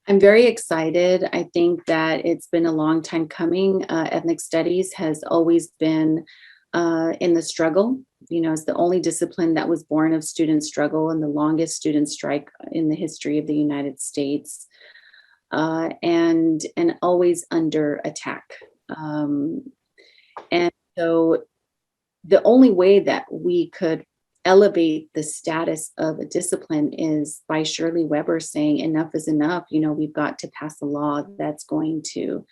I'm very excited. I think that it's been a long time coming. Ethnic studies has always been in the struggle. It's the only discipline that was born of student struggle and the longest student strike in the history of the United States, and always under attack. Um, and so the only way that we could elevate the status of a discipline is by Shirley Weber saying enough is enough. We've got to pass a law that's going to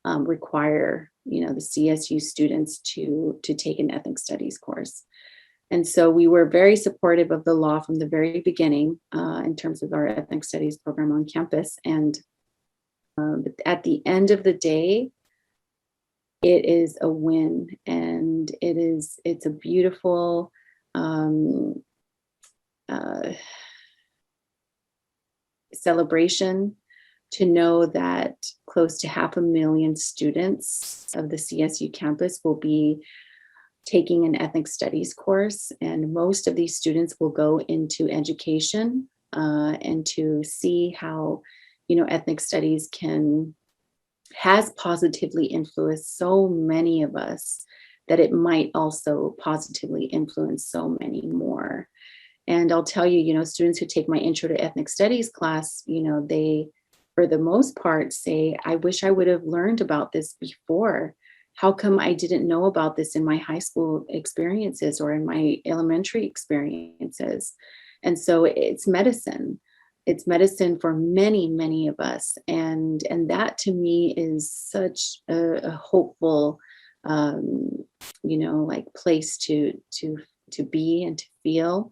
require, the CSU students to take an ethnic studies course. And so we were very supportive of the law from the very beginning in terms of our ethnic studies program on campus. And but at the end of the day, it is a win, and it's a beautiful um, uh, celebration to know that close to 500,000 students of the CSU campus will be taking an ethnic studies course, and most of these students will go into education and to see how ethnic studies has positively influenced so many of us, that it might also positively influence so many more. And I'll tell you, students who take my intro to ethnic studies class, they, for the most part, say, I wish I would have learned about this before. How come I didn't know about this in my high school experiences or in my elementary experiences? And so it's medicine. It's medicine for many, many of us. And that to me is such a hopeful, like place to be and to feel.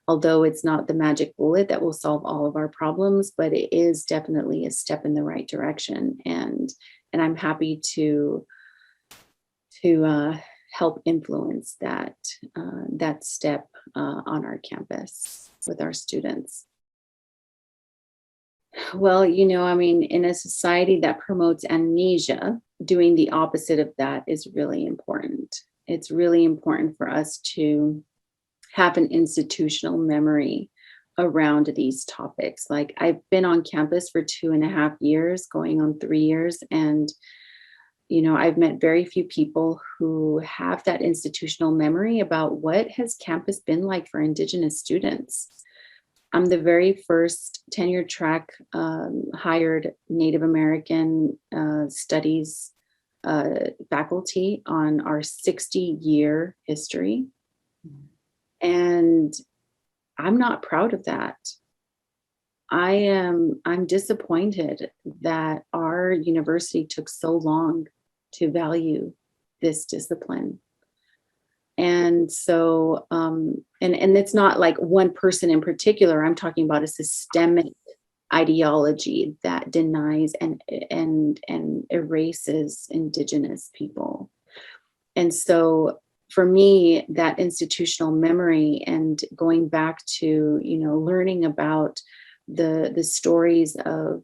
Although it's not the magic bullet that will solve all of our problems, but it is definitely a step in the right direction. And I'm happy to help influence that step on our campus with our students. Well, in a society that promotes amnesia, doing the opposite of that is really important. It's really important for us to have an institutional memory around these topics. Like, I've been on campus for 2.5 years, going on 3 years, and I've met very few people who have that institutional memory about what has campus been like for Indigenous students. I'm the very first tenure track hired Native American studies faculty on our 60-year history. And I'm not proud of that. I'm disappointed that our university took so long to value this discipline. And so, and it's not like one person in particular. I'm talking about a systemic ideology that denies and erases Indigenous people. And so, for me, that institutional memory and going back to learning about the stories of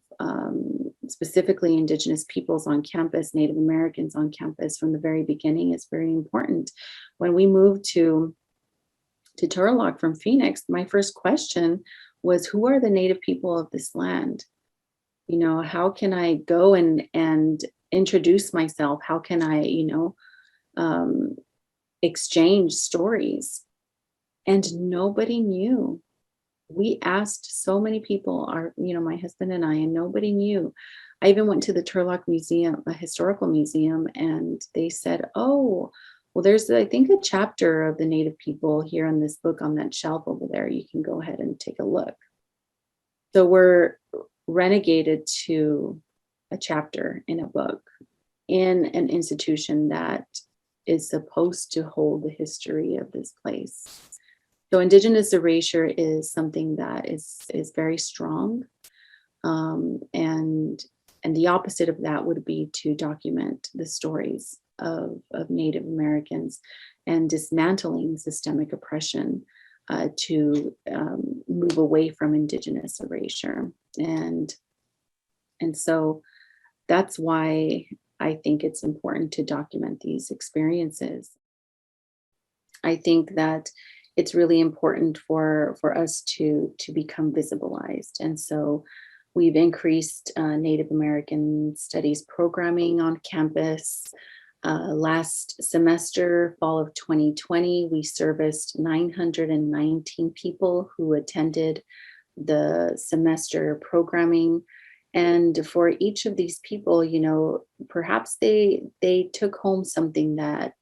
specifically Indigenous peoples on campus, Native Americans on campus from the very beginning is very important. When we moved to Turlock from Phoenix, my first question was, who are the Native people of this land? How can I go and introduce myself? How can I, exchange stories? And nobody knew. We asked so many people, my husband and I, and nobody knew. I even went to the Turlock Museum, a historical museum, and they said, oh, well, there's, I think, a chapter of the Native people here in this book on that shelf over there. You can go ahead and take a look. So we're renegated to a chapter in a book in an institution that is supposed to hold the history of this place. So Indigenous erasure is something that is very strong, and the opposite of that would be to document the stories of Native Americans and dismantling systemic oppression to move away from Indigenous erasure, and so that's why I think it's important to document these experiences. I think that it's really important for us to become visibilized. And so We've increased Native American studies programming on campus. Last semester, fall of 2020, we serviced 919 people who attended the semester programming. And for each of these people, perhaps they took home something that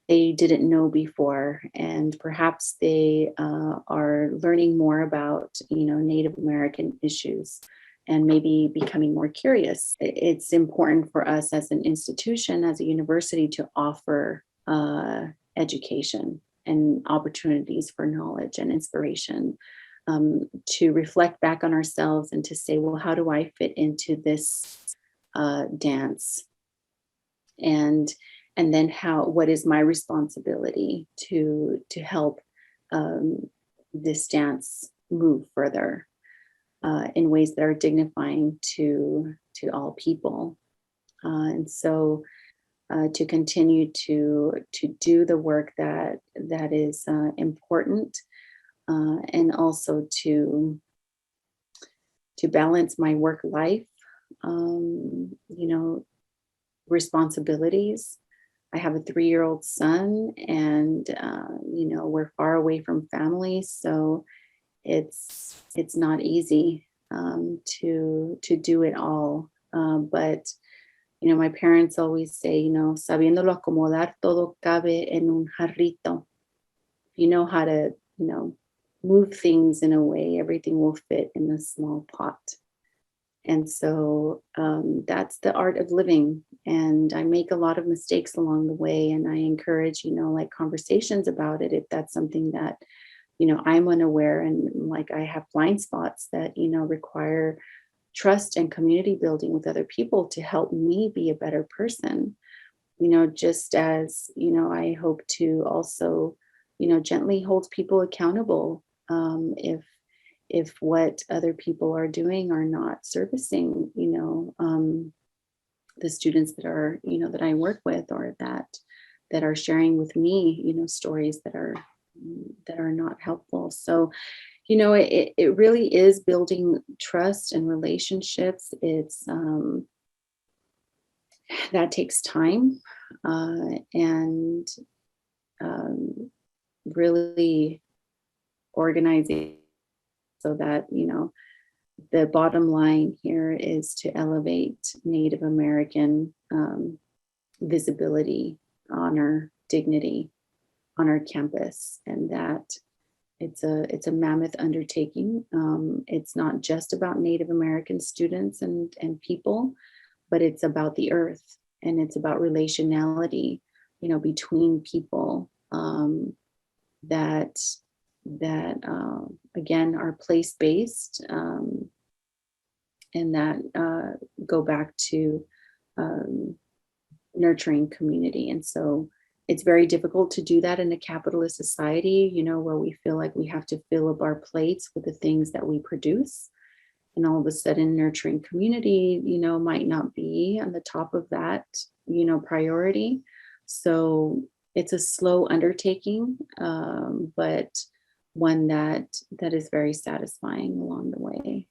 they didn't know before, and perhaps they are learning more about Native American issues and maybe becoming more curious. It's important for us as an institution, as a university, to offer education and opportunities for knowledge and inspiration, to reflect back on ourselves and to say, well, how do I fit into this dance? And then what is my responsibility to help this dance move further in ways that are dignifying to all people. And so to continue to do the work that is important, and also to balance my work life, responsibilities. I have a 3-year-old son, and we're far away from family, so it's not easy to do it all. But my parents always say, sabiéndolo acomodar, todo cabe en un jarrito. If you know how to, move things in a way, everything will fit in a small pot. And so that's the art of living. And I make a lot of mistakes along the way. And I encourage, like conversations about it, if that's something that, I'm unaware, and like I have blind spots that, require trust and community building with other people to help me be a better person. Just as, I hope to also, gently hold people accountable if what other people are doing are not servicing, the students that are, that I work with, or that are sharing with me, stories that are not helpful. So, it really is building trust and relationships. It's that takes time, and really organizing so that, the bottom line here is to elevate Native American visibility, honor, dignity on our campus, and that it's a mammoth undertaking. It's not just about Native American students and people, but it's about the earth, and it's about relationality, between people, that again are place-based, and that go back to nurturing community. And so it's very difficult to do that in a capitalist society, where we feel like we have to fill up our plates with the things that we produce. And all of a sudden nurturing community, might not be on the top of that, priority. So it's a slow undertaking, but one that is very satisfying along the way.